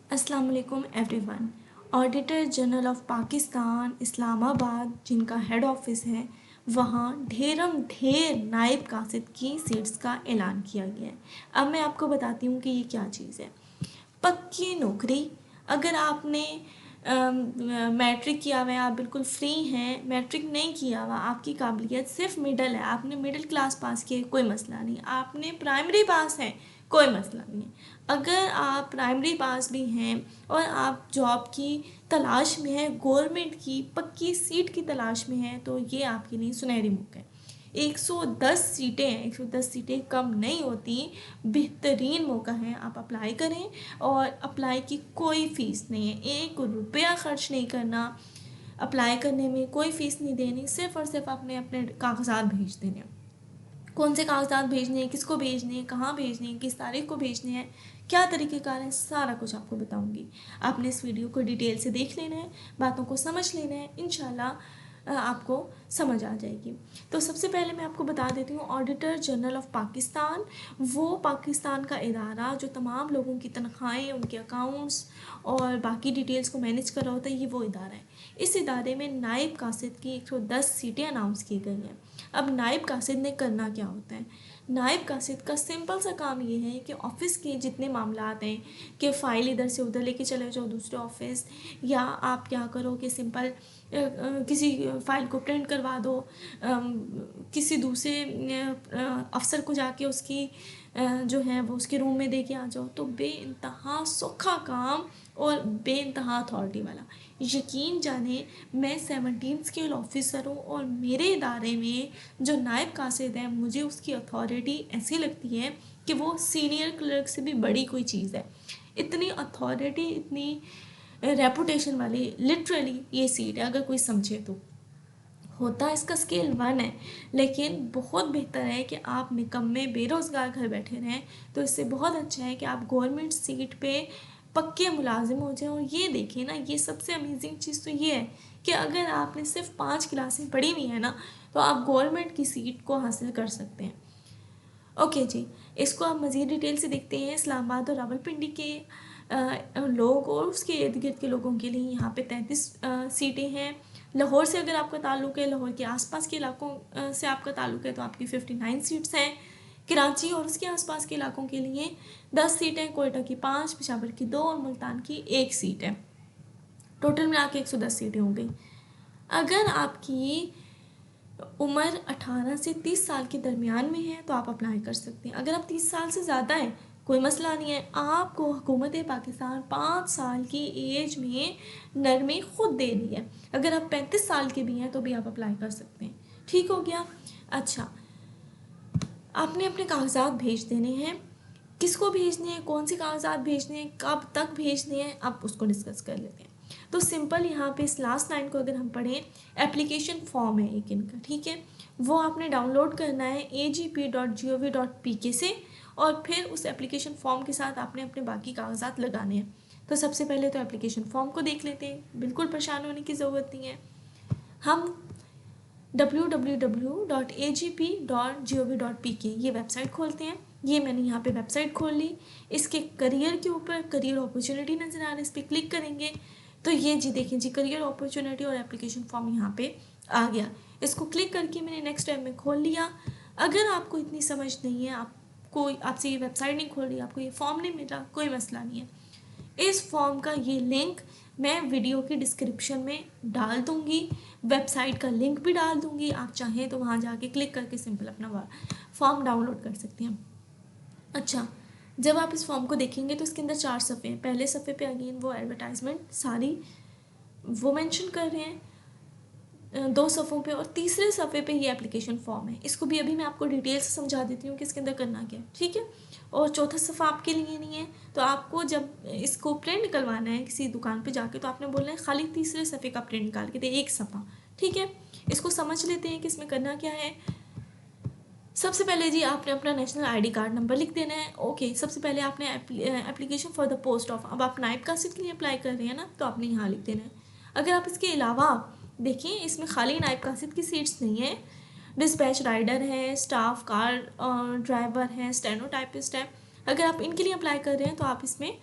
अस्सलाम वालेकुम everyone. Auditor general of Pakistan Islamabad जिनका हेड ऑफिस है, वहाँ ढेरम ढेर नायब कासिद की सीट्स का ऐलान किया गया है। अब मैं आपको बताती हूँ कि ये क्या चीज़ है। पक्की नौकरी। अगर आपने मैट्रिक किया हुआ है, आप बिल्कुल फ्री हैं। मैट्रिक नहीं किया हुआ, आपकी काबिलियत सिर्फ मिडल है, आपने मिडिल क्लास पास किया, कोई मसला नहीं। आपने प्राइमरी पास है, कोई मसला नहीं है। अगर आप प्राइमरी पास भी हैं और आप जॉब की तलाश में हैं, गवर्नमेंट की पक्की सीट की तलाश में हैं, तो ये आपके लिए सुनहरी मौका है। 110 सीटें हैं, 110 सीटें कम नहीं होती। बेहतरीन मौका है, आप अप्लाई करें। और अप्लाई की कोई फ़ीस नहीं है, 1 रुपया ख़र्च नहीं करना। अप्लाई करने में कोई फ़ीस नहीं देनी, सिर्फ़ और सिर्फ आपने अपने कागजात भेज देने हैं। कौन से कागजात भेजने हैं, किसको भेजने हैं, कहाँ भेजने हैं, किस तारीख को भेजने हैं, क्या तरीक़ेकार है, सारा कुछ आपको बताऊंगी। आपने इस वीडियो को डिटेल से देख लेना है, बातों को समझ लेना है, इंशाल्लाह आपको समझ आ जाएगी। तो सबसे पहले मैं आपको बता देती हूँ, ऑडिटर जनरल ऑफ पाकिस्तान वो पाकिस्तान का इदारा जो तमाम लोगों की तनख्वाहें, उनके अकाउंट्स और बाकी डिटेल्स को मैनेज कर रहा होता है, ये वो इदारा है। इस इदारे में नायब कासिद की 110 सीटें अनाउंस की गई हैं। अब नायब कासिद ने करना क्या होता है? नायब कासिद का सिंपल सा काम ये है कि ऑफ़िस के जितने मामलात हैं, कि फ़ाइल इधर से उधर लेके चले जाओ दूसरे ऑफ़िस, या आप क्या करो कि सिंपल किसी फ़ाइल को प्रिंट करवा दो, किसी दूसरे अफ़सर को जाके उसकी जो है वो उसके रूम में दे के आ जाओ। तो बेइंतहा सौखा काम और बेइंतहा अथॉरिटी वाला। यकीन जाने, मैं 17 स्केल ऑफिसर हूँ और मेरे इदारे में जो नायब कासिद है, मुझे उसकी अथॉरिटी ऐसी लगती है कि वो सीनियर क्लर्क से भी बड़ी कोई चीज़ है। इतनी अथॉरिटी, इतनी रेपुटेशन वाली लिटरली ये सीट है, अगर कोई समझे तो। होता इसका स्केल 1 है, लेकिन बहुत बेहतर है कि आप निकम्मे बेरोज़गार घर बैठे रहें। तो इससे बहुत अच्छा है कि आप गवर्नमेंट सीट पे पक्के मुलाजिम हो जाएं। और ये देखिए ना, ये सबसे अमेजिंग चीज़ तो ये है कि अगर आपने सिर्फ 5 क्लासें पढ़ी हुई है ना, तो आप गवर्नमेंट की सीट को हासिल कर सकते हैं। ओके जी, इसको आप मज़ीद डिटेल से देखते हैं। इस्लामाबाद और रावलपिंडी के लोग और उसके इर्द गिर्द के लोगों के लिए यहाँ पे 33 सीटें हैं। लाहौर से अगर आपका ताल्लुक़ है, लाहौर के आसपास के इलाकों से आपका ताल्लुक़ है, तो आपकी 59 सीट्स हैं। कराची और उसके आसपास के इलाकों के लिए 10 सीटें, कोयटा की 5, पेशावर की 2 और मुल्तान की 1 सीट है। टोटल मिला के 110 सीटें हो गई। अगर आपकी उम्र 18 से 30 साल के दरमियान में है तो आप अप्लाई कर सकते हैं। अगर आप 30 साल से ज़्यादा है, कोई मसला नहीं है, आपको हुकूमत पाकिस्तान 5 साल की एज में नरमी खुद दे रही है। अगर आप 35 साल के भी हैं तो भी आप अप्लाई कर सकते हैं। ठीक हो गया। अच्छा, आपने अपने कागजात भेज देने हैं। किसको भेजने हैं, कौन से कागजात भेजने हैं, कब तक भेजने हैं, आप उसको डिस्कस कर लेते हैं। तो सिंपल यहाँ पे इस लास्ट लाइन को अगर हम पढ़ें, एप्लीकेशन फॉर्म है एक इनका, ठीक है, वो आपने डाउनलोड करना है agp.gov.pk से। और फिर उस एप्लीकेशन फॉर्म के साथ आपने अपने बाकी कागजात लगाने हैं। तो सबसे पहले तो एप्लीकेशन फॉर्म को देख लेते हैं, बिल्कुल परेशान होने की ज़रूरत नहीं है। हम www.agp.gov.pk ये वेबसाइट खोलते हैं। ये मैंने यहाँ पे वेबसाइट खोल ली। इसके करियर के ऊपर करियर अपॉर्चुनिटी नज़र आ रहा है, इस पर क्लिक करेंगे तो ये जी देखें जी, करियर अपॉर्चुनिटी और एप्लीकेशन फॉर्म यहाँ पे आ गया। इसको क्लिक करके मैंने नेक्स्ट टैब में खोल लिया। अगर आपको इतनी समझ नहीं है, आपसे ये वेबसाइट नहीं खोल रही, आपको ये फॉर्म नहीं मिला, कोई मसला नहीं है। इस फॉर्म का ये लिंक मैं वीडियो की डिस्क्रिप्शन में डाल दूँगी, वेबसाइट का लिंक भी डाल दूँगी। आप चाहें तो वहाँ जाके क्लिक करके सिंपल अपना फॉर्म डाउनलोड कर सकते हैं। अच्छा, जब आप इस फॉर्म को देखेंगे तो इसके अंदर 4 सफ़े हैं। पहले सफ़े पे अगेन वो एडवर्टाइजमेंट सारी वो मेंशन कर रहे हैं 2 सफ़ों पे, और तीसरे सफ़े पे ये एप्लीकेशन फॉर्म है। इसको भी अभी मैं आपको डिटेल से समझा देती हूँ कि इसके अंदर करना क्या है, ठीक है। और चौथा सफ़ा आपके लिए नहीं है। तो आपको जब इसको प्रिंट निकलवाना है किसी दुकान पे जाके, तो आपने बोलना है खाली तीसरे सफ़े का प्रिंट निकाल के दे, एक सफ़ा, ठीक है। इसको समझ लेते हैं कि इसमें करना क्या है। सबसे पहले जी आपने अपना नेशनल आईडी कार्ड नंबर लिख देना है। ओके, सबसे पहले आपने application for the post of, अब आप नायब कासिद के लिए अप्लाई कर रहे हैं ना, तो आपने यहाँ लिख देना है। अगर आप इसके अलावा देखिए, इसमें खाली नायब कासिद की सीट्स नहीं है, डिस्पैच राइडर है, स्टाफ कार ड्राइवर है, स्टेनोटाइपिस्ट है। अगर आप इनके लिए अप्लाई कर रहे हैं तो आप इसमें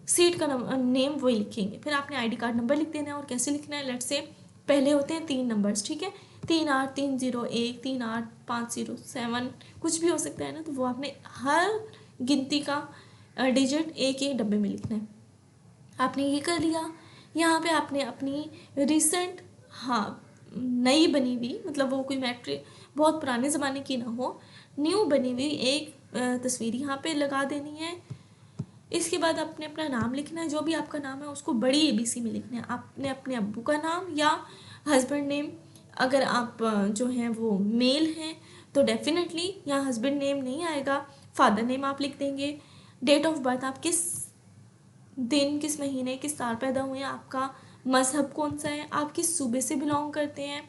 सीट का नेम वही लिखेंगे। फिर आपने आईडी कार्ड नंबर लिख देना है। और कैसे लिखना है, लेट से पहले होते हैं 3 नंबर्स, ठीक है, 38301, 38507, कुछ भी हो सकता है ना, तो वो आपने हर गिनती का डिजिट एक एक डब्बे में लिखना है। आपने ये कर लिया। यहाँ पे आपने अपनी रिसेंट, हाँ, नई बनी हुई, मतलब वो कोई मैट्रिक बहुत पुराने ज़माने की ना हो, न्यू बनी हुई एक तस्वीर यहाँ पे लगा देनी है। इसके बाद आपने अपना नाम लिखना है, जो भी आपका नाम है उसको बड़ी ABC में लिखना है। आपने अपने अब्बू का नाम या हस्बैंड नेम, अगर आप जो हैं वो मेल हैं तो डेफिनेटली यहाँ हस्बैंड नेम नहीं आएगा, फादर नेम आप लिख देंगे। डेट ऑफ बर्थ, आप किस दिन, किस महीने, किस साल पैदा हुए हैं, आपका मज़हब कौन सा है, आप किस सूबे से बिलोंग करते हैं।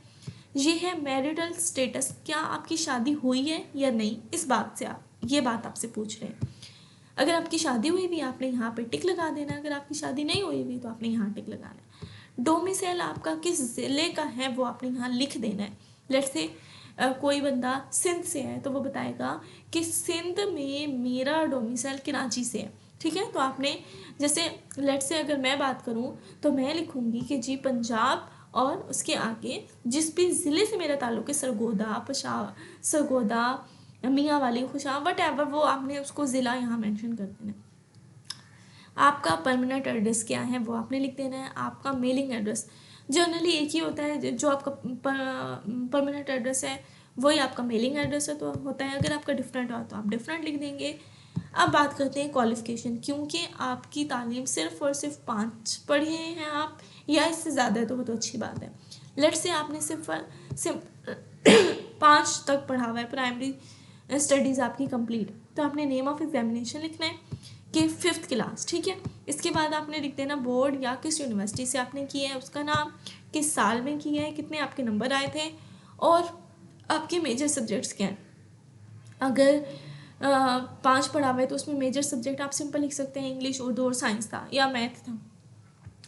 ये है मैरिटल स्टेटस, क्या आपकी शादी हुई है या नहीं, इस बात से आप, ये बात आपसे पूछ रहे हैं। अगर आपकी शादी हुई भी आपने यहाँ पे टिक लगा देना, अगर आपकी शादी नहीं हुई भी तो आपने यहाँ टिक लगाना है। डोमिसाइल आपका किस ज़िले का है वो आपने यहाँ लिख देना है। लेट्स से कोई बंदा सिंध से है तो वो बताएगा कि सिंध में मेरा डोमिसाइल कराची से है, ठीक है। तो आपने जैसे लेट्स से अगर मैं बात करूँ तो मैं लिखूँगी कि जी पंजाब, और उसके आगे जिस भी ज़िले से मेरा ताल्लुक़ है, सरगोदा, सरगोदा, मियाँ वाली, खुशा, वट एवर, वो आपने उसको ज़िला यहाँ मेंशन कर देना है। आपका परमानेंट एड्रेस क्या है वो आपने लिख देना है। आपका मेलिंग एड्रेस जनरली एक ही होता है, जो आपका परमानेंट एड्रेस है वही आपका मेलिंग एड्रेस है तो होता है। अगर आपका डिफरेंट हो तो आप डिफरेंट लिख देंगे। अब बात करते हैं क्वालिफ़िकेशन, क्योंकि आपकी तालीम सिर्फ और सिर्फ 5 पढ़े हैं आप, या इससे ज़्यादा है तो वो तो अच्छी बात है। लेट्स से आपने सिर्फ 5 तक पढ़ा हुआ है, प्राइमरी स्टडीज़ आपकी कंप्लीट, तो आपने नेम ऑफ एग्जामिनेशन लिखना है कि 5th क्लास, ठीक है। इसके बाद आपने लिख देना बोर्ड या किस यूनिवर्सिटी से आपने किया है उसका नाम, किस साल में किया है, कितने आपके नंबर आए थे, और आपके मेजर सब्जेक्ट्स क्या हैं। अगर 5 पढ़ा हुआ है तो उसमें मेजर सब्जेक्ट आप सिंपल लिख सकते हैं, इंग्लिश, उर्दू और साइंस था या मैथ था।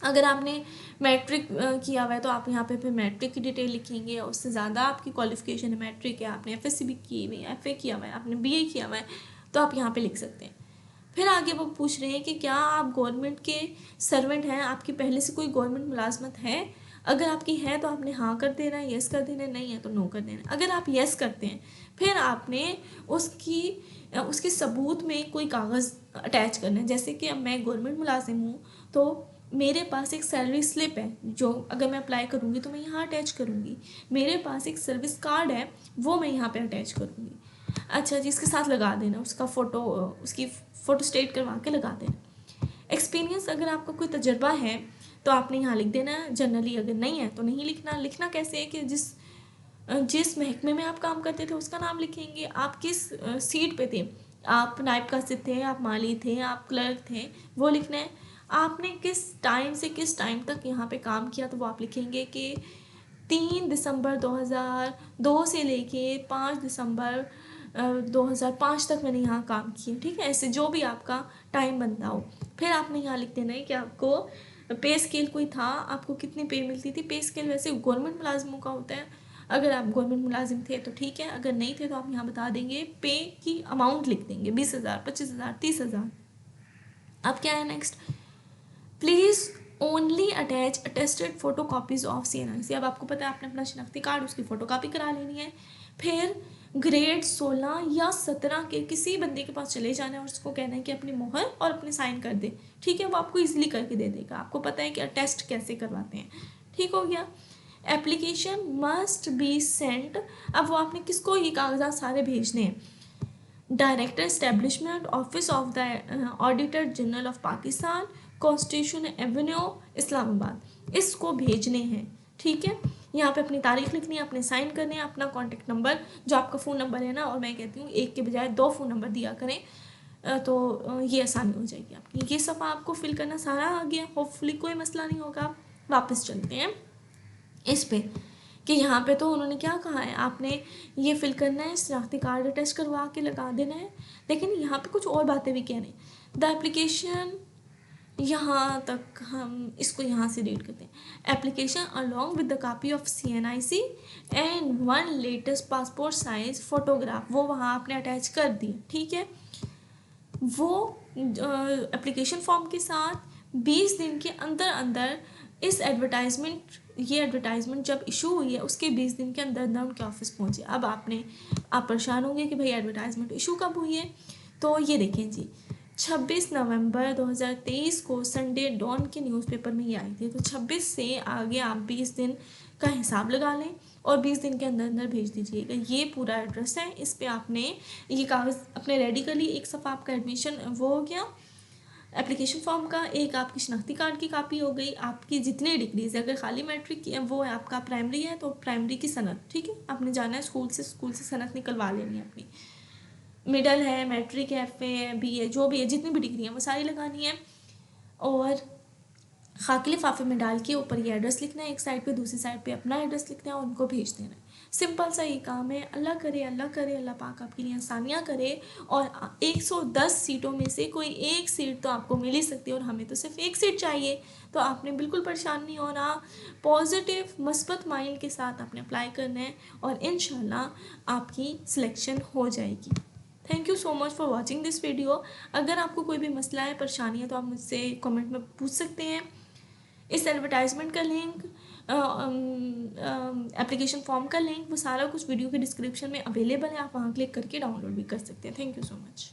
अगर आपने मैट्रिक किया हुआ है तो आप यहाँ पे फिर मैट्रिक की डिटेल लिखेंगे, और उससे ज़्यादा आपकी क्वालिफिकेशन है, मैट्रिक है, आपने FSC भी की हुई है, FA किया हुआ है, आपने BA किया हुआ है, तो आप यहाँ पे लिख सकते हैं। फिर आगे वो पूछ रहे हैं कि क्या आप गवर्नमेंट के सर्वेंट हैं, आपकी पहले से कोई गवर्नमेंट मुलाजमत है। अगर आपकी है तो आपने हाँ कर देना है, येस कर देना है, नहीं है तो नो कर देना है। अगर आप येस करते हैं फिर आपने उसके सबूत में कोई कागज़ अटैच करना है। जैसे कि अब मैं गवर्नमेंट मुलाजिम हूँ तो मेरे पास एक सैलरी स्लिप है, जो अगर मैं अप्लाई करूँगी तो मैं यहाँ अटैच करूँगी। मेरे पास एक सर्विस कार्ड है, वो मैं यहाँ पे अटैच करूँगी। अच्छा जी, इसके साथ लगा देना उसका फ़ोटो, उसकी फ़ोटो स्टेट करवा के लगा देना। एक्सपीरियंस, अगर आपका कोई तजर्बा है तो आपने यहाँ लिख देना है। जनरली अगर नहीं है तो नहीं लिखना। लिखना कैसे है कि जिस महकमे में आप काम करते थे उसका नाम लिखेंगे, आप किस सीट पे थे, आप नायब कासिद थे, आप माली थे, आप क्लर्क थे, वो लिखना है। आपने किस टाइम से किस टाइम तक यहाँ पे काम किया तो वो आप लिखेंगे कि 3 दिसंबर 2002 से लेके 5 दिसंबर 2005 तक मैंने यहाँ काम किया, ठीक है। ऐसे जो भी आपका टाइम बनता हो। फिर आपने यहाँ लिख देना है कि आपको पे स्केल कोई था, आपको कितनी पे मिलती थी। पे स्केल वैसे गवर्नमेंट मुलाजिमों का होता है, अगर आप गवर्नमेंट मुलाजिम थे तो ठीक है, अगर नहीं थे तो आप यहाँ बता देंगे, पे की अमाउंट लिख देंगे, 20,000, 25,000, 30,000। अब क्या है next, please only attach attested photo copies of CNIC। अब आपको पता है आपने अपना शनाख्ती कार्ड, उसकी फ़ोटो कापी करा लेनी है। फिर ग्रेड 16 या 17 के किसी बंदे के पास चले जाना है और उसको कहना है कि अपनी मोहर और अपने साइन कर दे, ठीक है। वो आपको ईजिली करके दे देगा, आपको पता है कि अटेस्ट कैसे करवाते हैं, ठीक हो गया। एप्लीकेशन मस्ट बी सेंट, अब वो आपने किसको ये कागजात सारे भेजने हैं, director establishment office of the auditor general of Pakistan, constitution Avenue, Islamabad, इसको भेजने हैं, ठीक है। यहाँ पे अपनी तारीख लिखनी है, अपने साइन करने हैं, अपना कॉन्टेक्ट नंबर, जो आपका फ़ोन नंबर है ना, और मैं कहती हूँ एक के बजाय 2 फ़ोन नंबर दिया करें, तो ये आसानी हो जाएगी आपकी। ये सब आपको फिल करना सारा आ गया, होपफुली कोई मसला नहीं होगा। वापस चलते हैं इस पे कि यहाँ पे तो उन्होंने क्या कहा है, आपने ये फिल करना है, शनाख्ती कार्ड अटैच करवा के लगा देना है। लेकिन यहाँ पे कुछ और बातें भी कह रहे हैं। द एप्लीकेशन, यहाँ तक हम इसको यहाँ से रीड करते हैं। Application along with the copy of CNIC and 1 latest passport size photograph, वो वहाँ आपने अटैच कर दी, ठीक है। वो एप्लीकेशन फॉर्म के साथ 20 दिन के अंदर अंदर ये एडवर्टाइजमेंट जब इशू हुई है उसके 20 दिन के अंदर अंदर उनके ऑफिस पहुंचे। अब आप परेशान होंगे कि भाई एडवर्टाइजमेंट इशू कब हुई है, तो ये देखें जी, 26 नवंबर 2023 को संडे डॉन के न्यूज़पेपर में ये आई थी। तो 26 से आगे आप 20 दिन का हिसाब लगा लें और 20 दिन के अंदर अंदर भेज दीजिएगा। ये पूरा एड्रेस है, इस पे आपने ये कागज़ अपने रेडी कर लिए। एक सफ़ा आपका एडमिशन वो हो गया एप्लीकेशन फॉर्म का, एक आपकी शनाख्ती कार्ड की कापी हो गई, आपकी जितनी डिग्रीज है, अगर खाली मैट्रिक की है वो है, आपका प्राइमरी है तो प्राइमरी की सनद, ठीक है, आपने जाना है स्कूल से सनद निकलवा लेनी है अपनी। मिडल है, मैट्रिक है, एफ है, बी है, जो भी है, जितनी भी डिग्री है वो सारी लगानी है। और खाकी लिफाफे में डाल के ऊपर ये एड्रेस लिखना है एक साइड पे, दूसरी साइड पे अपना एड्रेस लिखना है और उनको भेज देना है। सिंपल सा ये काम है। अल्लाह करे अल्लाह पाक आपके लिए आसानियाँ करे और 110 सीटों में से कोई एक सीट तो आपको मिल ही सकती है और हमें तो सिर्फ एक सीट चाहिए। तो आपने बिल्कुल परेशान नहीं होना, पॉजिटिव मस्बत माइंड के साथ आपने अप्लाई करना है और इंशाल्लाह आपकी सिलेक्शन हो जाएगी। Thank you so much for watching this video. अगर आपको कोई भी मसला है, परेशानी है तो आप मुझसे कमेंट में पूछ सकते हैं। इस एडवर्टाइजमेंट का लिंक, एप्लीकेशन फॉर्म का लिंक, वो सारा कुछ वीडियो के डिस्क्रिप्शन में अवेलेबल है, आप वहाँ क्लिक करके डाउनलोड भी कर सकते हैं। Thank you so much.